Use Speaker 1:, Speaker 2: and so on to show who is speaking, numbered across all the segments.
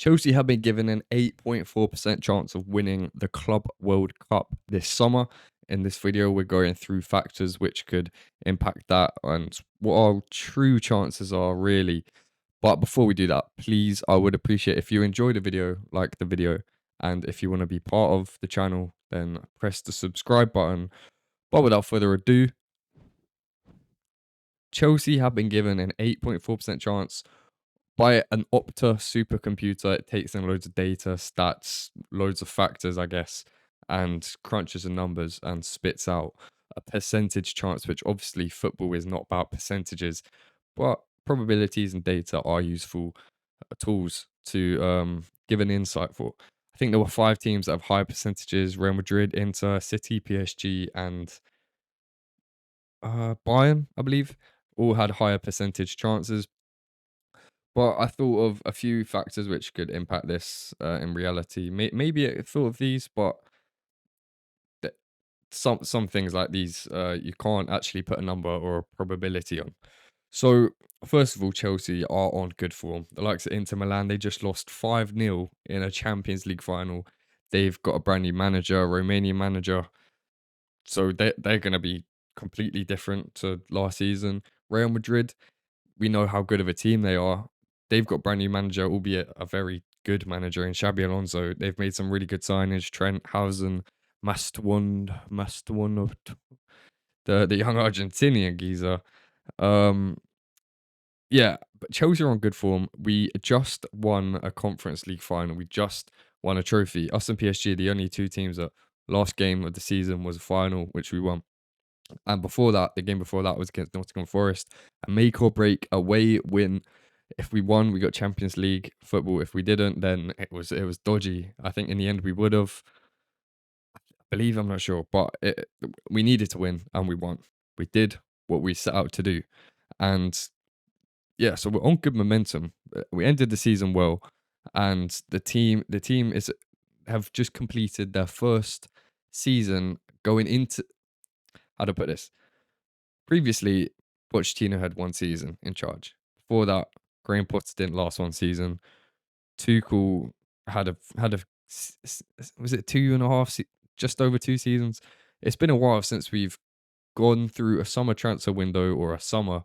Speaker 1: Chelsea have been given an 8.4% chance of winning the Club World Cup this summer. In this video, we're going through factors which could impact that and what our true chances are really. But before we do that, please, I would appreciate if you enjoyed the video, like the video, and if you want to be part of the channel, then press the subscribe button. But without further ado, Chelsea have been given an 8.4% chance by an OPTA supercomputer. It takes in loads of data, stats, loads of factors, I guess, and crunches the numbers and spits out a percentage chance, which obviously football is not about percentages, but probabilities and data are useful tools to give an insight for. I think there were 5 teams that have high percentages: Real Madrid, Inter, City, PSG, and Bayern, I believe, all had higher percentage chances. But I thought of a few factors which could impact this in reality. Maybe I thought of these, but th- some things like these you can't actually put a number or a probability on. So first of all, Chelsea are on good form. The likes of Inter Milan, they just lost 5-0 in a Champions League final. They've got a brand new manager, a Romanian manager, so they're going to be completely different to last season. Real Madrid, we know how good of a team they are. They've got brand new manager, albeit a very good manager in Xabi Alonso. They've made some really good signings. Trent, Hausen, Mastuan, the young Argentinian geezer. Um, yeah, but Chelsea are on good form. We just won a Conference League final. We just won a trophy. Us and PSG, the only 2 teams that last game of the season was a final, which we won. And before that, the game before that was against Nottingham Forest. A make or break away win. If we won, we got Champions League football. If we didn't, then it was dodgy. I think in the end we would have. I believe, I'm not sure, but we needed to win and we won. We did what we set out to do, and yeah, so we're on good momentum. We ended the season well, and the team is have just completed their first season going into, how to put this. Previously, Pochettino had 1 season in charge. Before that, Graham Potter didn't last 1 season. Tuchel was it 2.5, just over 2 seasons. It's been a while since we've gone through a summer transfer window or a summer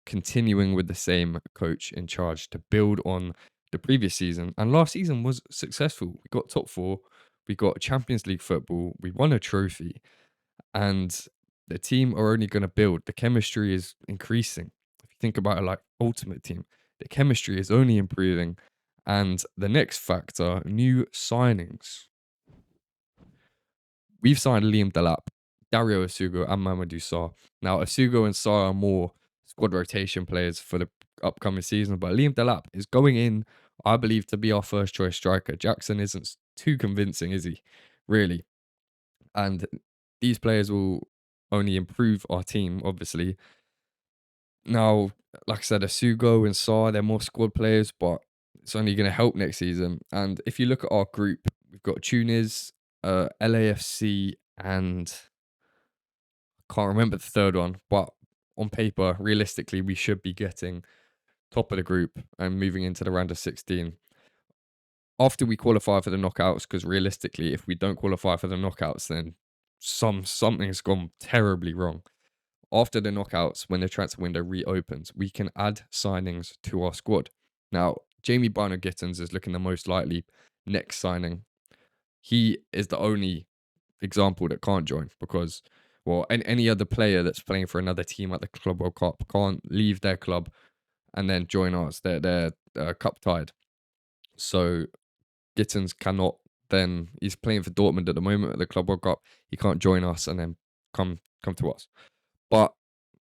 Speaker 1: continuing with the same coach in charge to build on the previous season. And last season was successful. We got top 4, we got Champions League football, we won a trophy, and the team are only going to build. The chemistry is increasing. If you think about it like Ultimate Team, the chemistry is only improving. And the next factor, new signings. We've signed Liam Delap, Dario Asugo, and Mamadou Sarr. Now, Asugo and Sarr are more squad rotation players for the upcoming season, but Liam Delap is going in, I believe, to be our first choice striker. Jackson isn't too convincing, is he? Really? And these players will only improve our team, obviously. Now, like I said, Asugo and Sarr, they're more squad players, but it's only going to help next season. And if you look at our group, we've got Tunis, LAFC, and can't remember the third one, but on paper, realistically, we should be getting top of the group and moving into the round of 16. After we qualify for the knockouts, because realistically, if we don't qualify for the knockouts, then something's gone terribly wrong. After the knockouts, when the transfer window reopens, we can add signings to our squad. Now, Jamie Bynoe-Gittens is looking the most likely next signing. He is the only example that can't join because, well, any other player that's playing for another team at the Club World Cup can't leave their club and then join us. They're cup tied. So Gittens cannot then, he's playing for Dortmund at the moment at the Club World Cup. He can't join us and then come to us. But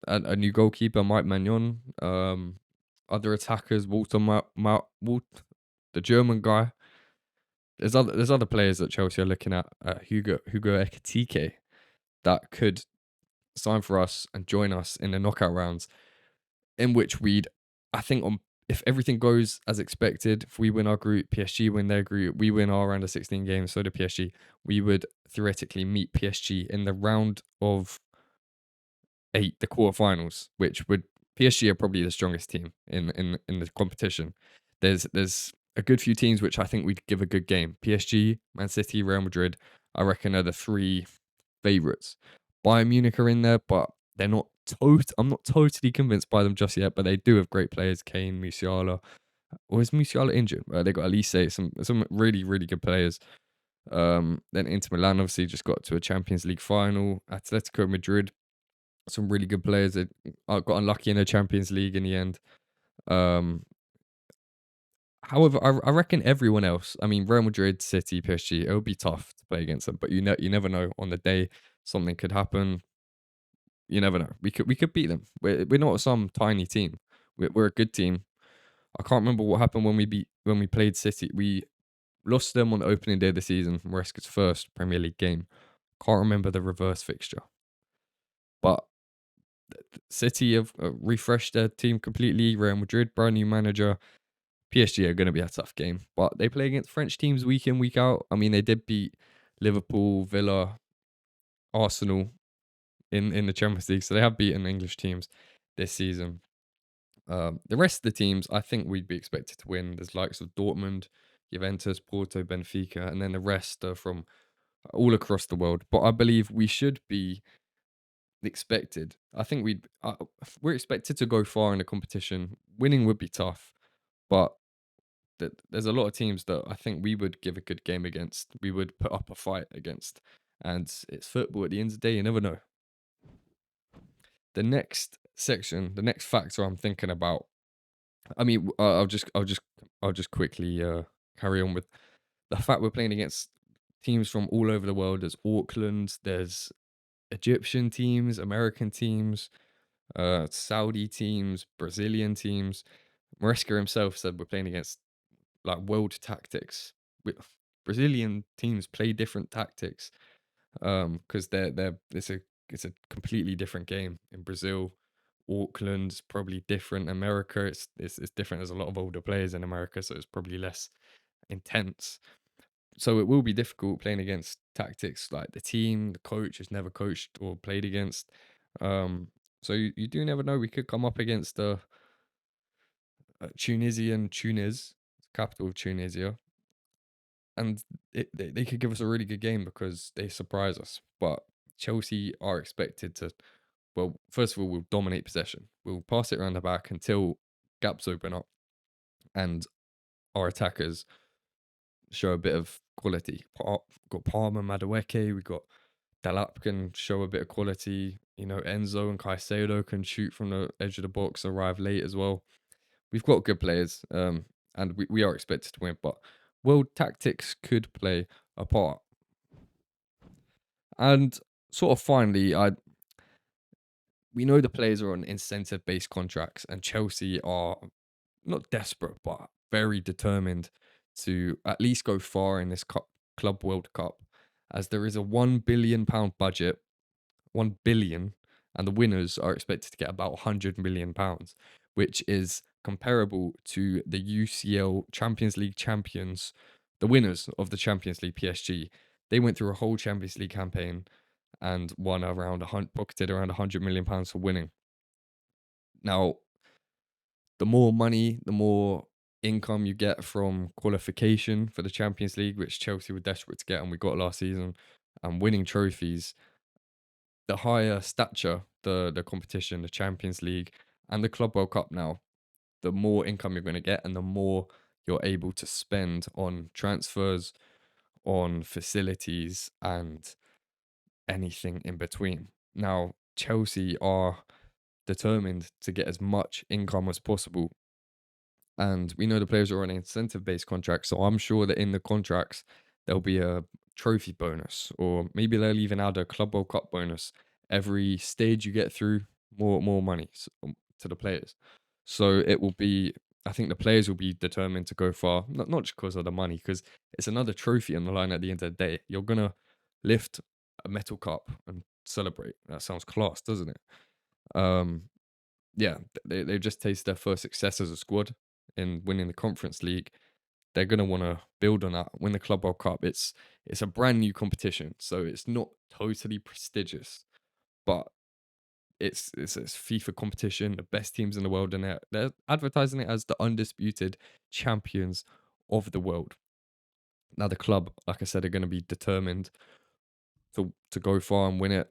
Speaker 1: a new goalkeeper, Mike Magnon, other attackers, the German guy. There's other players that Chelsea are looking at, Hugo Ekitike, that could sign for us and join us in the knockout rounds, in which I think if everything goes as expected, if we win our group, PSG win their group, we win our round of 16 games, so do PSG, we would theoretically meet PSG in the round of 8, the quarterfinals, which would, PSG are probably the strongest team in the competition. There's a good few teams which I think we'd give a good game. PSG, Man City, Real Madrid, I reckon are the three favourites. Bayern Munich are in there, but they're not I'm not totally convinced by them just yet, but they do have great players, Kane, Musiala. Or is Musiala injured? They got Elise, some really, really good players. Then Inter Milan obviously just got to a Champions League final. Atletico Madrid, some really good players that got unlucky in the Champions League in the end. Um, However, I reckon everyone else, I mean, Real Madrid, City, PSG, it would be tough to play against them. But you never know. On the day, something could happen. You never know. We could beat them. We're not some tiny team. We're a good team. I can't remember what happened when we played City. We lost them on the opening day of the season, Maresca's first Premier League game. Can't remember the reverse fixture, but City have refreshed their team completely. Real Madrid, brand new manager. PSG are going to be a tough game, but they play against French teams week in, week out. I mean, they did beat Liverpool, Villa, Arsenal in the Champions League, so they have beaten English teams this season. The rest of the teams, I think we'd be expected to win. There's likes of Dortmund, Juventus, Porto, Benfica, and then the rest are from all across the world. But I believe we should be expected. I think we're expected to go far in the competition. Winning would be tough, but there's a lot of teams that I think we would give a good game against. We would put up a fight against, and it's football. At the end of the day, you never know. The next section, the next factor I'm thinking about. I mean, I'll just quickly carry on with the fact we're playing against teams from all over the world. There's Auckland, there's Egyptian teams, American teams, Saudi teams, Brazilian teams. Maresca himself said we're playing against like world tactics. Brazilian teams play different tactics because they're it's a completely different game in Brazil. Auckland's probably different. America, it's different. There's a lot of older players in America, so it's probably less intense. So it will be difficult playing against tactics like the team, the coach has never coached or played against. So you do never know. We could come up against Tunisian Tunis, capital of Tunisia, and they could give us a really good game because they surprise us. But Chelsea are expected to, well, first of all, we'll dominate possession. We'll pass it around the back until gaps open up, and our attackers show a bit of quality. Got Palmer, Madueke, we got Dalap can show a bit of quality. You know, Enzo and Caicedo can shoot from the edge of the box, arrive late as well. We've got good players, and we are expected to win, but world tactics could play a part. And sort of finally, we know the players are on incentive based contracts, and Chelsea are not desperate, but very determined to at least go far in this Club World Cup, as there is a £1 billion budget, 1 billion, and the winners are expected to get about £100 million, which is comparable to the UCL Champions League champions, the winners of the Champions League PSG. They went through a whole Champions League campaign and won around pocketed around £100 million for winning. Now, the more money, the more income you get from qualification for the Champions League, which Chelsea were desperate to get and we got last season, and winning trophies, the higher stature the competition, the Champions League, and the Club World Cup now, the more income you're going to get and the more you're able to spend on transfers, on facilities, and anything in between. Now, Chelsea are determined to get as much income as possible. And we know the players are on incentive based contracts. So I'm sure that in the contracts, there'll be a trophy bonus, or maybe they'll even add a Club World Cup bonus. Every stage you get through, more money to the players. So it will be, I think the players will be determined to go far, not just because of the money, because it's another trophy on the line at the end of the day. You're going to lift a metal cup and celebrate. That sounds class, doesn't it? Um, yeah, they've just tasted their first success as a squad in winning the Conference League. They're gonna want to build on that, win the Club World Cup. It's a brand new competition, so it's not totally prestigious, but it's FIFA competition, the best teams in the world, and they're advertising it as the undisputed champions of the world. Now, the club, like I said, are going to be determined to go far and win it.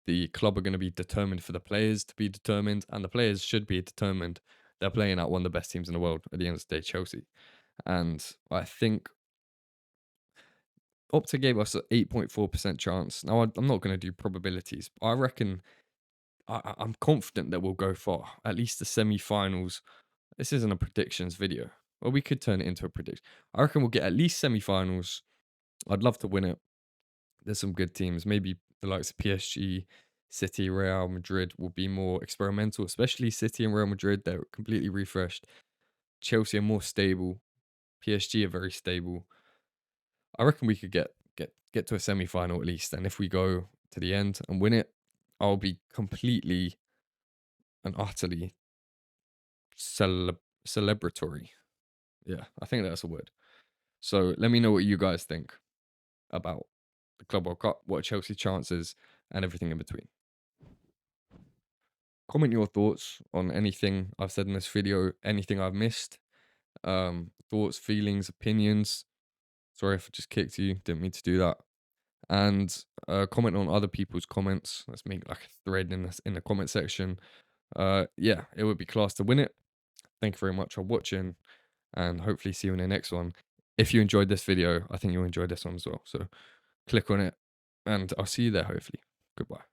Speaker 1: The club are going to be determined for the players to be determined, and the players should be determined. They're playing at one of the best teams in the world at the end of the day, Chelsea. And I think Opta gave us an 8.4% chance. Now, I'm not going to do probabilities, but I reckon I'm confident that we'll go far, at least the semi-finals. This isn't a predictions video. Well, we could turn it into a prediction. I reckon we'll get at least semi-finals. I'd love to win it. There's some good teams. Maybe the likes of PSG, City, Real Madrid will be more experimental, especially City and Real Madrid. They're completely refreshed. Chelsea are more stable. PSG are very stable. I reckon we could get to a semi-final at least. And if we go to the end and win it, I'll be completely and utterly celebratory. Yeah, I think that's a word. So let me know what you guys think about the Club World Cup, what are Chelsea chances, and everything in between. Comment your thoughts on anything I've said in this video, anything I've missed. Thoughts, feelings, opinions. Sorry if I just kicked you, didn't mean to do that. And comment on other people's comments. Let's make like a thread in the comment section. Yeah, it would be class to win it. Thank you very much for watching, and hopefully see you in the next one. If you enjoyed this video, I think you'll enjoy this one as well. So click on it, and I'll see you there hopefully. Goodbye.